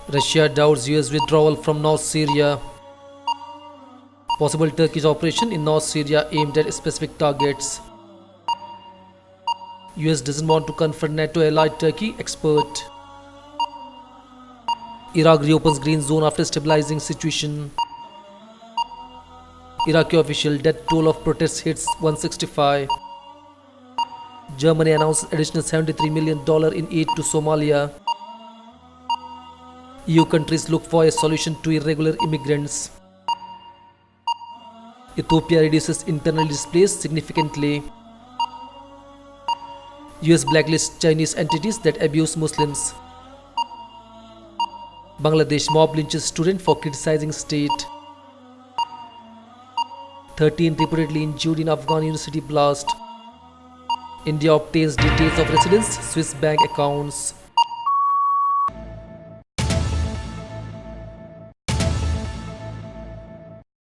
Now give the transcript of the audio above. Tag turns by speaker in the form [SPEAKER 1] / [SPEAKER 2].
[SPEAKER 1] Russia doubts US withdrawal from North Syria. Possible Turkish operation in North Syria aimed at specific targets. US doesn't want to confront NATO ally Turkey, expert. Iraq reopens green zone after stabilizing situation. Iraqi official death toll of protests hits 165. Germany announced additional $73 million in aid to Somalia. EU countries look for a solution to irregular immigrants. Ethiopia reduces internally displaced significantly. US blacklists Chinese entities that abuse Muslims. Bangladesh mob lynches student for criticizing state. 13 reportedly injured in Afghan university blast. India obtains details of residents' Swiss bank accounts.